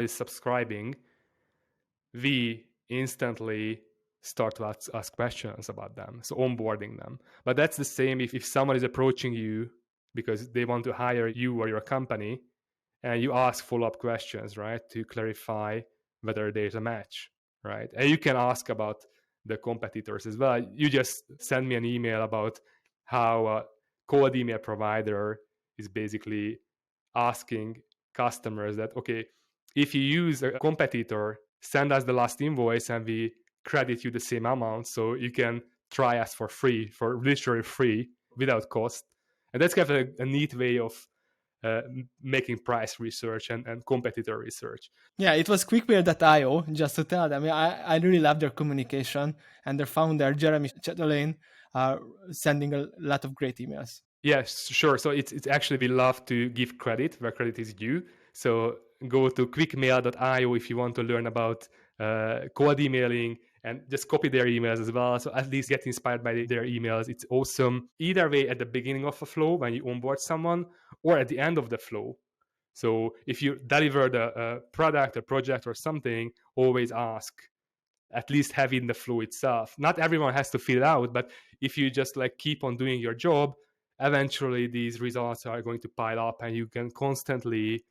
is subscribing, we instantly start to ask questions about them, so onboarding them. But that's the same if someone is approaching you because they want to hire you or your company, and you ask follow-up questions, right, to clarify whether there's a match, right? And you can ask about the competitors as well. You just send me an email about how a cold email provider is basically asking customers that, okay, if you use a competitor, send us the last invoice and we credit you the same amount so you can try us for free, for literally free, without cost. And that's kind of a neat way of making price research and competitor research. Yeah, it was quickmail.io, just to tell them. I really love their communication, and their founder, Jeremy Chatelain, sending a lot of great emails. Yes, sure. So it's actually, we love to give credit where credit is due. So go to quickmail.io if you want to learn about cold emailing, and just copy their emails as well. So at least get inspired by their emails. It's awesome. Either way, at the beginning of a flow when you onboard someone, or at the end of the flow. So if you deliver the product, a project, or something, always ask. At least have it in the flow itself. Not everyone has to fill it out, but if you just like keep on doing your job, eventually these results are going to pile up, and you can constantly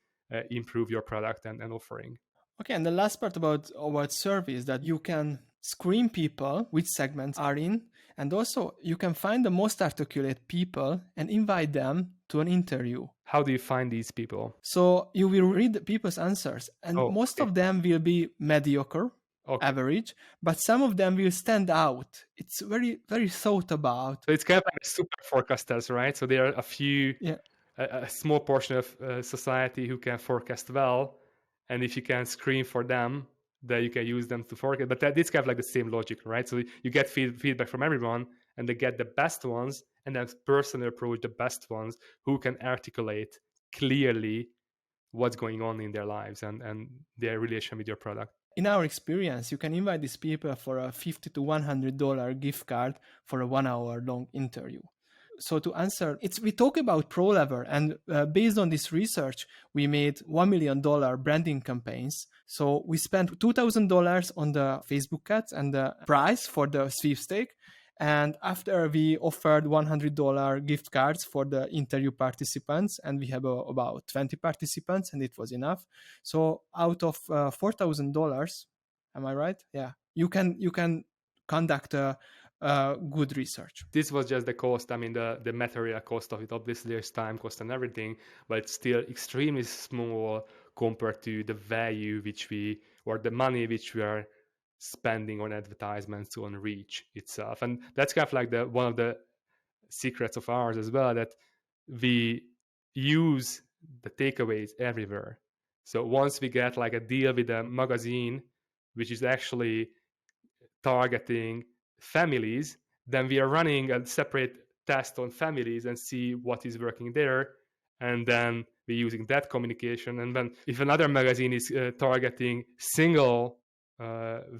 improve your product and offering. Okay, and the last part about survey is that you can screen people which segments are in, and also you can find the most articulate people and invite them to an interview. How do you find these people? So you will read people's answers, and most of them will be mediocre, average, but some of them will stand out. It's very, very thought about. So it's kind of like super forecasters, right? So there are a few, a small portion of society who can forecast well, and if you can screen for them, then you can use them to forecast. But it's kind of like the same logic, right? So you get feedback from everyone, and they get the best ones, and then personally approach the best ones who can articulate clearly what's going on in their lives and their relation with your product. In our experience, you can invite these people for a $50 to $100 gift card for a 1 hour long interview. So to answer, we talk about pro level, and based on this research, we made $1 million branding campaigns. So we spent $2,000 on the Facebook ads and the prize for the sweepstake. And after we offered $100 gift cards for the interview participants, and we have about 20 participants, and it was enough. So out of $4,000, am I right? Yeah, you can conduct a good research. This was just the cost. I mean, the material cost of it. Obviously, there's time cost and everything, but it's still extremely small compared to the value or the money which we are spending on advertisements, on reach itself. And that's kind of like one of the secrets of ours as well, that we use the takeaways everywhere. So once we get like a deal with a magazine which is actually targeting families, then we are running a separate test on families and see what is working there, and then we're using that communication. And then if another magazine is targeting single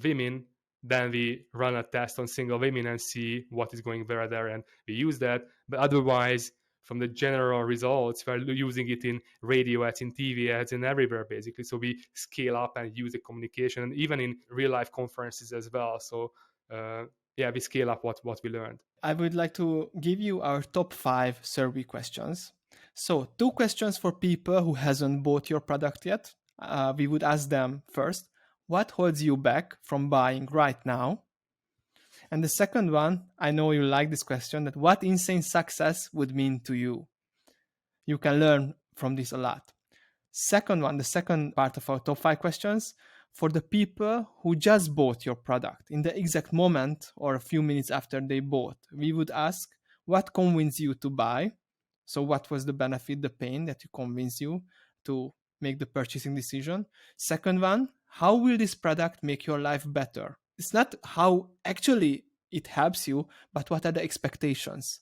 women, then we run a test on single women and see what is going where there, and we use that. But otherwise, from the general results, we're using it in radio ads, in TV ads, and everywhere basically. So we scale up and use the communication, and even in real life conferences as well. So we scale up what we learned. I would like to give you our top 5 survey questions. So 2 questions for people who hasn't bought your product yet. We would ask them first, what holds you back from buying right now? And the second one, I know you like this question, that what insane success would mean to you? You can learn from this a lot. Second one, the second part of our top 5 questions, for the people who just bought your product in the exact moment or a few minutes after they bought, we would ask, what convinced you to buy? So what was the benefit, the pain that you convinced you to make the purchasing decision? Second one, how will this product make your life better? It's not how actually it helps you, but what are the expectations?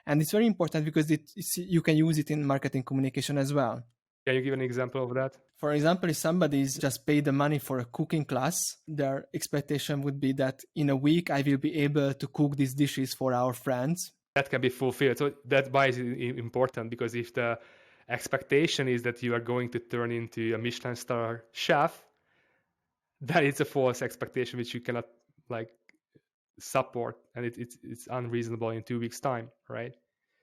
And it's very important because you can use it in marketing communication as well. Can you give an example of that? For example, if somebody's just paid the money for a cooking class, their expectation would be that in a week I will be able to cook these dishes for our friends. That can be fulfilled. So that's why it's important, because if the expectation is that you are going to turn into a Michelin star chef, then it's a false expectation which you cannot like support, and it's unreasonable in 2 weeks time, right?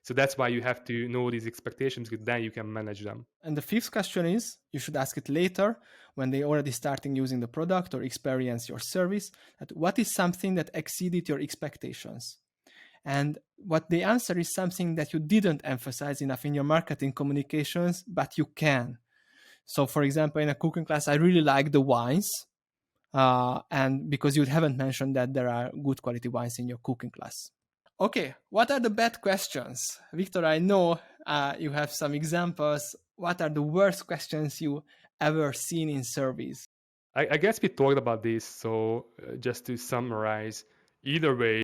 So that's why you have to know these expectations, because then you can manage them. And the fifth question is, you should ask it later when they already starting using the product or experience your service, that what is something that exceeded your expectations? And what the answer is something that you didn't emphasize enough in your marketing communications, but you can. So for example, in a cooking class, I really like the wines. And because you haven't mentioned that there are good quality wines in your cooking class. Okay, what are the bad questions? Victor, I know you have some examples. What are the worst questions you ever seen in surveys? I guess we talked about this, so just to summarize, either way,